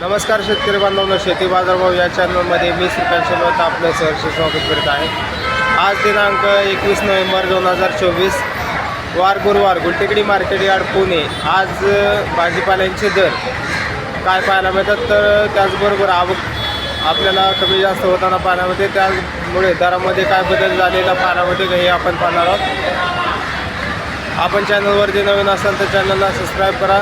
नमस्कार शेतकरी बांधवांनो, शेती बाजारभाव या चॅनलमध्ये मी श्रीकांत शेलवत आपलं सहर्ष स्वागत करीत आहे। आज दिनांक 21 नोव्हेंबर 2024 वार गुरुवार, गुलटेकडी मार्केट यार्ड पुणे। आज भाजीपाल्यांचे दर काय पाहायला मिळतात, तर त्याचबरोबर आवक आपल्याला कमी जास्त होताना पाहायला मिळते, त्यामुळे दरामध्ये काय बदल झालेला पाहायला मिळते हे आपण पाहणार आहोत। आपण चॅनलवरती नवीन असाल तर चॅनलला सबस्क्राईब करा,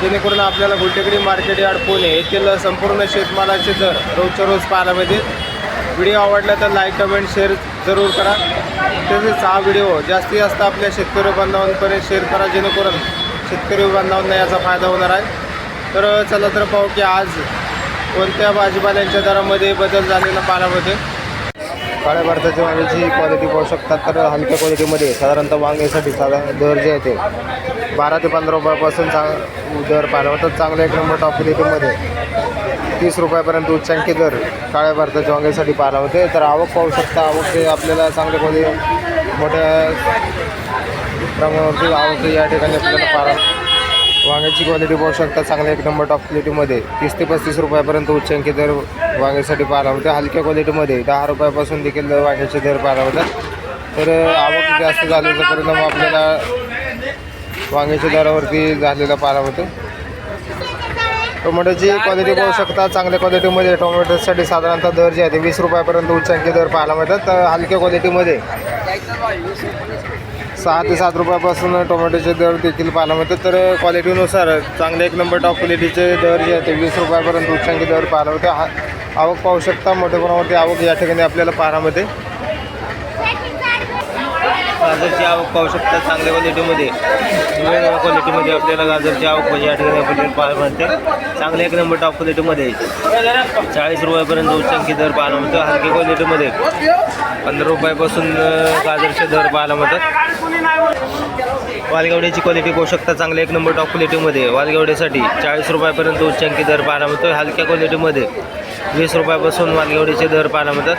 जेणेकरून आपल्याला गुलटेकडी मार्केट यार्ड पुणे येथील संपूर्ण शेतमालाचे दर रोजच्या रोज पाहायला मिळतील। व्हिडिओ आवडला तर लाईक कमेंट शेअर जरूर करा। तसेच हा व्हिडिओ जास्तीत जास्त आपल्या शेतकरी बांधवांपर्यंत शेअर करा, जेणेकरून शेतकरी बांधवांना याचा फायदा होणार आहे। तर चला तर पाहू की आज कोणत्या भाजीपाल्यांच्या दरामध्ये बदल झालेला पाहायला मिळते। काळ्या भारताच्या वांग्याची क्वालिटी पाहू शकतात, तर हलक्या क्वालिटीमध्ये साधारणतः वांग्यासाठी साधारण दर जे आहे ते 12 ते 15 रुपयापासून दर पाहायला मिळतात। चांगल्या एक नंबर टॉप क्वालिटीमध्ये 30 रुपयापर्यंत उच्चांकी दर काळ्या भारताच्या वांग्यासाठी पाहायला मिळते। तर आवक पाहू शकता, आवक हे आपल्याला चांगल्या क्वालिटी मोठ्या प्रमाणावरती आवक या ठिकाणी आपल्याला पाहायला। वांग्याची क्वालिटी पाहू शकता, चांगल्या एक नंबर टॉप क्वालिटीमध्ये 30 ते 35 रुपयापर्यंत उच्चांकी दर वांग्यासाठी पाहायला मिळते। हलक्या क्वालिटीमध्ये 10 रुपयापासून देखील वांग्याचे दर पाहायला मिळतात। तर आवक जास्त झाल्याचा परिणाम आपल्याला वांग्याच्या दरावरती झालेला पाहायला मिळतो। टोमॅटोची क्वालिटी पाहू शकता, चांगल्या क्वालिटीमध्ये टोमॅटोसाठी साधारणतः दर जे आहे ते 20 रुपयापर्यंत उच्चांकी दर पाहायला मिळतात। तर हलक्या क्वालिटीमध्ये 6 ते 7 रुपयापासून टोमॅटोचे दर देखील पाहायला मिळतात। तर क्वालिटीनुसार चांगले एक नंबर टॉप क्वालिटीचे दर जे आहे ते 20 रुपयापर्यंत उच्चांकी दर पाहायला मिळते। आवक पाहू शकता, मोठ्या प्रमाणावरती आवक या ठिकाणी आपल्याला पाहायला मिळते। गाजरची आवक पाहू शकता, चांगल्या क्वालिटीमध्ये वेगवेगळ्या क्वालिटीमध्ये आपल्याला गाजरची आवक म्हणजे या ठिकाणी आपल्याला पाहायला मिळते। चांगल्या एक नंबर टॉप क्वालिटीमध्ये 40 रुपयापर्यंत उच्चांकी दर पाहायला मिळतो। हलकी क्वालिटीमध्ये 15 रुपयापासून गाजरचे दर पाहायला मिळतात। वालगेवड्याची क्वालिटी पाहू शकता, चांगल्या एक नंबर टॉप क्वालिटीमध्ये वालगेवड्यासाठी 40 रुपयापर्यंत उच्चांकी दर पाहायला मिळतो। हलक्या क्वालिटीमध्ये 20 रुपयापासून वालगेवड्याचे दर पाहायला मिळतात।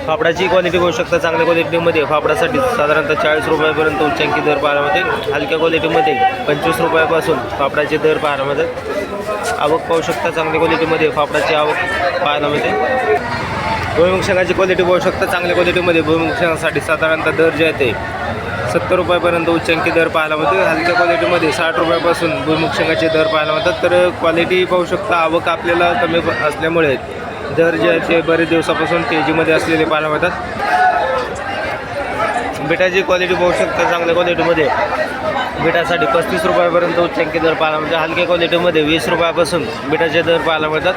फापडाची क्वालिटी पाहू शकता, चांगल्या क्वालिटीमध्ये फापडासाठी साधारणतः 40 रुपयापर्यंत उच्चांकी दर पाहायला मिळते। हलक्या क्वालिटीमध्ये 25 रुपयापासून फापडाचे दर पाहायला मिळतात। आवक पाहू शकता, चांगल्या क्वालिटीमध्ये फापडाची आवक पाहायला मिळते। भुईमुग शेंगाची क्वालिटी पाहू शकता, चांगल्या क्वालिटीमध्ये भुईमुग शेंगासाठी साधारणतः दर जे आहे ते 70 रुपयापर्यंत उच्चांकी दर पाहायला मिळते। हलक्या क्वालिटीमध्ये 60 रुपयापासून भुईमुग शेंगाचे दर पाहायला मिळतात। तर क्वालिटी पाहू शकता, आवक आपल्याला कमी असल्यामुळे दर जे आहे ते बरेच दिवसापासून तेजीमध्ये असलेले पाहायला मिळतात। बिटाची क्वालिटी पाहू शकता, चांगल्या क्वालिटीमध्ये बिटासाठी 35 रुपयापर्यंत उच्चांकी दर पाहायला मिळतात। हलक्या क्वालिटीमध्ये 20 रुपयापासून बिटाचे दर पाहायला मिळतात।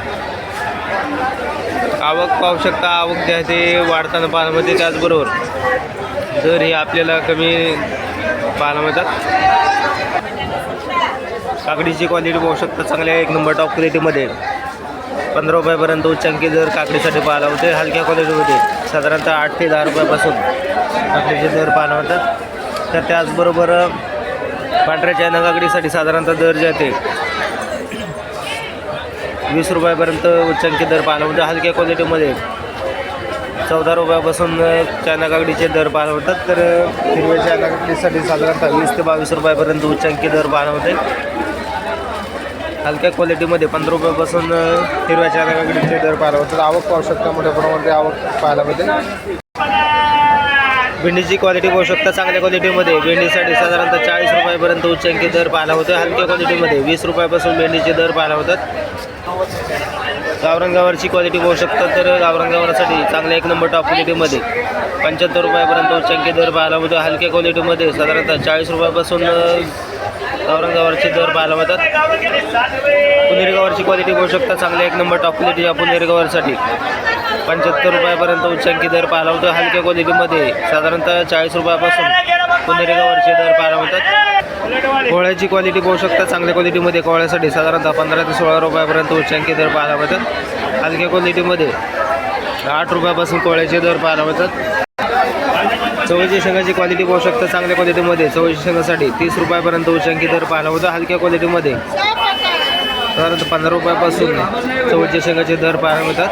आवक पाहू शकता, आवक जे आहे ते वाढताना पाहायला मिळते, त्याचबरोबर दर हे आपल्याला कमी पाहायला मिळतात। काकडीची क्वालिटी पाहू शकता, चांगल्या एक नंबर टॉप क्वालिटीमध्ये 15 रुपयापर्यंत उच्चांकी दर काकडीसाठी पाहायला होते। हलक्या क्वालिटीमध्ये साधारणतः 8 ते 10 रुपयापासून काकडीचे दर पाहायला मिळतात। तर त्याचबरोबर पांढऱ्या चायना काकडीसाठी साधारणतः दर जे आहे ते 20 रुपयापर्यंत उच्चांकी दर पाहायला मिळतात। हलक्या क्वालिटीमध्ये 14 रुपयापासून चायना काकडीचे दर पाहायला मिळतात। तर हिरव्या चायना काकडीसाठी साधारणतः 20 ते 22 रुपयापर्यंत उच्चांकी दर पाहायला मिळते। हलक्या क्वालिटीमध्ये 15 रुपयापासून हिरव्या चायना काकडीचे दर पाहायला मिळतात। आवक पाहू शकता, मोठ्या प्रमाणात आवक पाहायला मिळते। भेंडीची क्वालिटी पाहू शकता, चांगल्या क्वालिटीमध्ये भेंडीसाठी साधारणतः 40 रुपयापर्यंत उच्चांकी दर पाहायला होते। हलक्या क्वालिटीमध्ये 20 रुपयापासून भेंडीचे दर पाहायला होतात। गावरान गवारची क्वालिटी पाहू शकता, तर गावरान गवारासाठी चांगल्या एक नंबर टॉप क्वालिटीमध्ये 75 रुपयापर्यंत उच्चांकी दर पाहायला होतो। हलक्या क्वालिटीमध्ये साधारणतः 40 रुपयापासून गावरान गवारचे दर पाहायला मिळतात। पुणेरी गवारची क्वालिटी पाहू शकता, चांगल्या एक नंबर टॉप क्वालिटी या पुणेरी गवारसाठी 75 रुपयापर्यंत उच्चांकी दर पाहायला होतो। हलक्या क्वालिटीमध्ये साधारणतः 40 रुपयापासून पुणेरी गवारचे दर पाहायला मिळतात। कोहळ्याची क्वालिटी पाहू शकता, चांगल्या क्वालिटीमध्ये कोहळ्यासाठी साधारणतः 15 ते 16 रुपयापर्यंत उच्चांकी दर पाहायला मिळतात। हलक्या क्वालिटीमध्ये 8 रुपयापासून कोहळ्याचे दर पाहायला मिळतात। चवळीच्या शेंगाची क्वालिटी पाहू शकता, चांगल्या क्वालिटीमध्ये चवळीच्या शेंगासाठी 30 रुपयापर्यंत उच्चांकी दर पाहायला होता। हलक्या क्वालिटीमध्ये साधारणतः 15 रुपयापासून चवळीच्या शेंगाचे दर पाहायला मिळतात।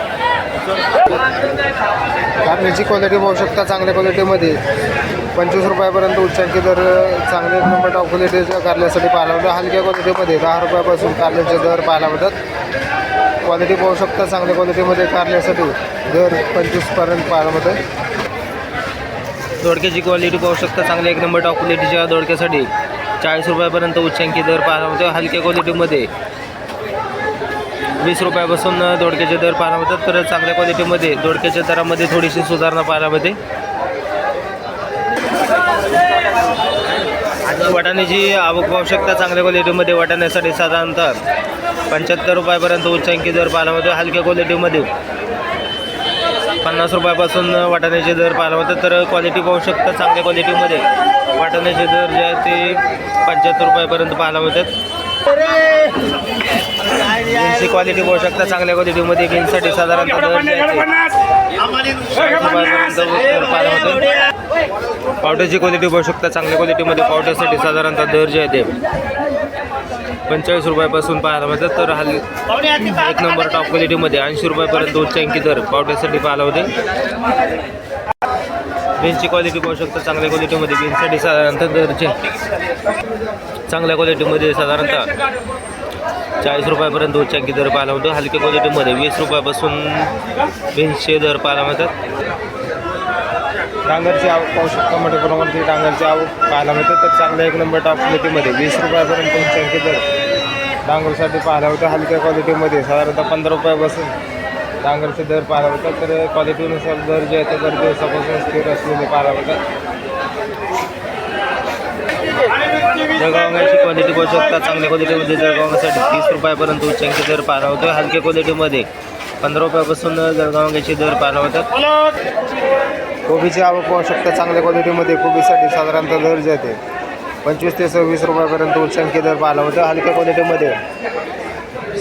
कारल्याची क्वालिटी पाहू शकता, चांगल्या क्वालिटीमध्ये 25 रुपयापर्यंत उच्चांकी दर चांगले एक नंबर टॉप क्वालिटीच्या कारल्यासाठी पाहायला मिळतात. हलक्या क्वालिटीमध्ये 10 रुपयापासून कारल्याचे दर पाहायला मिळतात. क्वालिटी पाहू शकता चांगल्या क्वालिटीमध्ये कारल्यासाठी दर 25पर्यंत पाहायला मिळतात. दोडक्याची क्वालिटी पाहू शकता चांगल्या एक नंबर टॉप क्वालिटीच्या दोडक्यासाठी 40 रुपयापर्यंत उच्चांकी दर पाहायला मिळतो. हलक्या क्वालिटीमध्ये 20 रुपयापासून दोडक्याचे दर पाहायला मिळतात. तर चांगल्या क्वालिटीमध्ये दोडक्याच्या दरामध्ये थोडीशी सुधारणा पाहायला मिळते. वाटाण्याची आवक पाहू शकता चांगल्या क्वालिटीमध्ये वाटाण्यासाठी साधारणतः 75 रुपयापर्यंत उच्चांकी दर पाहायला मिळतो. हलक्या क्वालिटीमध्ये 50 रुपयापासून वाटाण्याचे दर पाहायला मिळतात. तर क्वालिटी पाहू शकता चांगल्या क्वालिटीमध्ये वाटाण्याचे दर जे आहेत ते 75 रुपयापर्यंत पाहायला मिळतात. बीन्सची क्वालिटी पाहू शकता चांगल्या क्वालिटीमध्ये बीन्ससाठी साधारणतः दर जे आहे ते 60 रुपयापर्यंत दर पाहायला मिळतात. पावट्याची क्वालिटी पाहू शकता चांगल्या क्वालिटीमध्ये पावट्यासाठी साधारणतः दर जे आहे ते 45 रुपयापासून पाहायला मिळतात. तर एक नंबर टॉप क्वालिटीमध्ये 80 रुपयापर्यंत उच्चांकी दर पावट्यासाठी पाहायला होते. बीन्सची क्वालिटी पाहू शकता चांगल्या क्वालिटीमध्ये बीन्ससाठी साधारणतः दरचे चांगल्या क्वालिटीमध्ये साधारणतः 40 रुपयापर्यंत उच्चांकी दर पाहायला होतो. हलक्या क्वालिटीमध्ये 20 रुपयापासून बीन्सचे दर पाहायला मिळतात. डांगरची आवक पाहू शकता मोठ्या प्रमाणात डांगरची आवक पाहायला मिळते. तर चांगल्या एक नंबर टॉप क्वालिटीमध्ये 20 रुपयापर्यंत उच्चांकी दर डांगरसाठी पाहायला होतं. हलक्या क्वालिटीमध्ये साधारणतः 15 रुपयापासून डांगरचे दर पाहायला होतात. तर क्वालिटीनुसार दर जे आहे ते दर दिवसापासून स्थिर असलेले पाहायला होतात. जळगावची क्वालिटी पाहू शकता चांगल्या क्वालिटीमध्ये जळगावसाठी 30 रुपयापर्यंत उच्चांकी दर पाहायला होतो. हलक्या क्वालिटीमध्ये 15 रुपयापासून जळगावची दर पाहायला होतात. कोबीची आवक पाहू शकता चांगल्या क्वालिटीमध्ये कोबीसाठी साधारणतः दर जे आहे ते 25 ते 26 रुपयापर्यंत उच्चांकी दर पाहायला होतं. हलक्या क्वालिटीमध्ये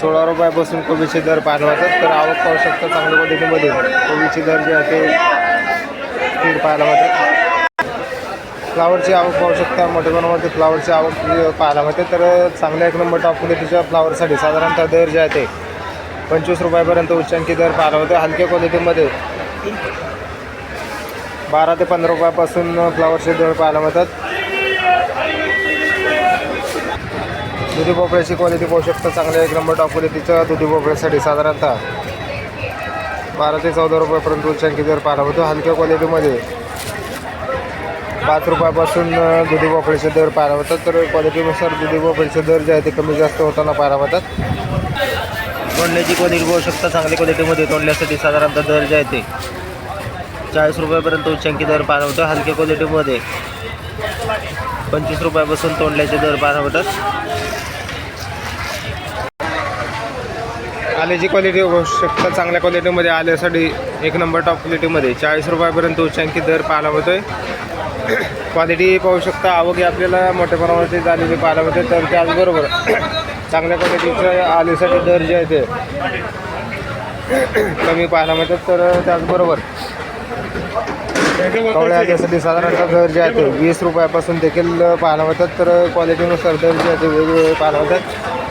16 रुपयापासून कोबीचे दर पाहायला होतात. तर आवक पाहू शकता चांगल्या क्वालिटीमध्ये कोबीचे दर जे आहे ते स्थिर पाहायला होतात. फ्लावरची आवक पाहू शकता मोठ्या प्रमाणामध्ये फ्लावरची आवक पाहायला मिळते. तर चांगल्या एक नंबर टॉप क्वालिटीच्या फ्लावरसाठी साधारणतः दर जे आहे ते 25 रुपयापर्यंत उच्चांकी दर पाहायला होते. हलक्या क्वालिटीमध्ये 12 ते 15 रुपयापासून फ्लावरचे दर पाहायला मिळतात. दुधी भोपळ्याची क्वालिटी पाहू शकता चांगल्या एक नंबर टॉप क्वालिटीच्या दुधी भोपळ्यासाठी साधारणतः 12 ते 14 रुपयापर्यंत उच्चांकी दर पाहायला होतो. हलक्या क्वालिटीमध्ये 5 रुपयापासून दुधी भोपळ्याचे दर पाहायला होतात. तर क्वालिटीनुसार दुधी भोपळ्याचे दर जे आहे ते कमी जास्त होताना पाहायला होतात. तोंडल्याची क्वालिटी पाहू शकता चांगल्या क्वालिटीमध्ये तोंडल्यासाठी साधारणतः दर जे आहे ते 40 रुपयापर्यंत उच्चांकी दर पाहायला होतं. हलक्या क्वालिटीमध्ये 25 रुपयापासून तोंडल्याचे दर पाहायला होतात. आल्याची क्वालिटी पाहू शकता चांगल्या क्वालिटीमध्ये आल्यासाठी एक नंबर टॉप क्वालिटीमध्ये 40 रुपयापर्यंत उच्चांकी दर पाहायला होतोय. क्वालिटी पाहू शकता आवक आपल्याला मोठ्या प्रमाणात झालेली पाहायला मिळते. तर त्याचबरोबर चांगल्या क्वालिटीच्या आल्यासाठी दर जे आहे ते कमी पाहायला मिळतात. तर त्याचबरोबर कवळ्या आल्यासाठी साधारणतः दर जे आहे ते 20 रुपयापासून देखील पाहायला मिळतात. तर क्वालिटीनुसार दर जे आहे ते वेगवेगळे पाहायला मिळतात.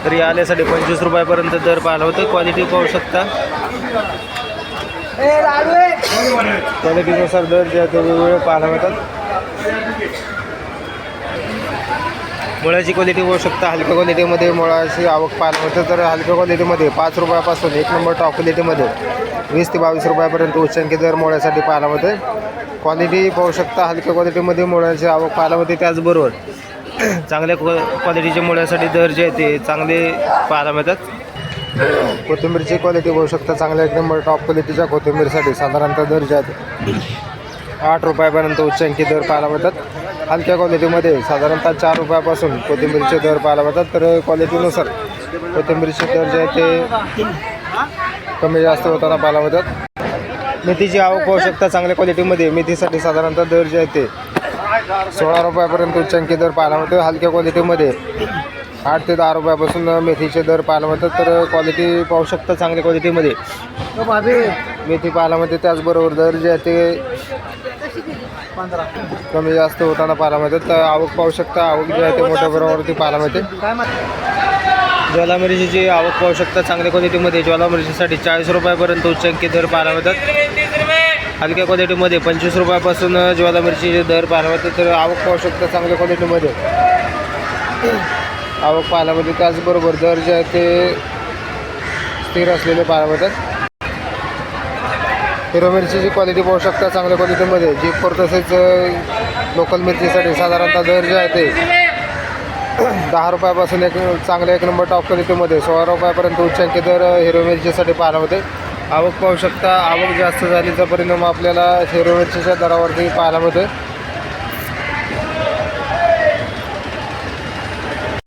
तर या आल्यासाठी 25 रुपयापर्यंत दर पाहायला होतं. क्वालिटी पाहू शकता क्वालिटीनुसार दर जे आहे ते वेगवेगळे पाहायला मिळतात. मुळ्याची क्वालिटी पाहू शकता हलक्या क्वालिटीमध्ये मुळाची आवक पाहायला मिळते. तर हलक्या क्वालिटीमध्ये 5 रुपयापासून एक नंबर टॉप क्वालिटीमध्ये 20 ते 22 रुपयापर्यंत उच्चांकी दर मुळ्यासाठी पाहायला मिळते. क्वालिटी पाहू शकता हलक्या क्वालिटीमध्ये मुळ्याची आवक पाहायला मिळते. त्याचबरोबर चांगल्या क्वालिटीच्या मुळ्यासाठी दर जे आहे ते चांगले पाहायला मिळतात. कोथिंबीरची क्वालिटी पाहू शकता चांगल्या एक नंबर टॉप क्वालिटीच्या कोथिंबीरसाठी साधारणतः दर जे आहे 8 रुपयापर्यंत उच्चांकी दर पाहायला मिळतात. हलक्या क्वालिटीमध्ये साधारणतः 4 रुपयापासून कोथिंबीरचे दर पाहायला मिळतात. तर क्वालिटीनुसार कोथिंबीरचे दर जे आहे ते कमी जास्त होताना पाहायला मिळतात. मेथीची आवक पाहू शकता चांगल्या क्वालिटीमध्ये मेथीसाठी साधारणतः दर जे आहे ते 16 रुपयापर्यंत उच्चांकी दर पाहायला मिळतो. हलक्या क्वालिटीमध्ये 8 ते 10 रुपयापासून मेथीचे दर पाहायला मिळतात. तर क्वालिटी पाहू शकता चांगल्या क्वालिटीमध्ये मेथी पाहायला मिळते. त्याचबरोबर दर जे आहे ते कमी जास्त होताना पाहायला मिळतात. तर आवक पाहू शकता आवक जे आहे ते मोठ्या प्रमाणावरती पाहायला मिळते. ज्वाला मिरचीची आवक पाहू शकता चांगल्या क्वालिटीमध्ये ज्वाला मिरचीसाठी 40 रुपयापर्यंत उच्चांकी दर पाहायला मिळतात. हलक्या क्वालिटीमध्ये 25 रुपयापासून ज्वाला मिरचीचे दर पाहायला मिळते. तर आवक पाहू शकता चांगल्या क्वालिटीमध्ये आवक पाहायला मिळते. त्याचबरोबर दर जे आहे ते स्थिर असलेले पाहायला मिळतात. हिरो मिरचीची क्वालिटी पाहू शकता चांगल्या क्वालिटीमध्ये जी फोर. तसेच लोकल मिरचीसाठी साधारणतः दर जे आहे ते 10 रुपयापासून चांगल्या 1 नंबर टॉप क्वालिटीमध्ये 16 रुपयापर्यंत उच्चांकी दर हिरो मिरचीसाठी पाहायला होते. आवक पाहू शकता. आवक जास्त झालीचा परिणाम आपल्याला हिरो मिरचीच्या दरावरती पाहायला मिळतो.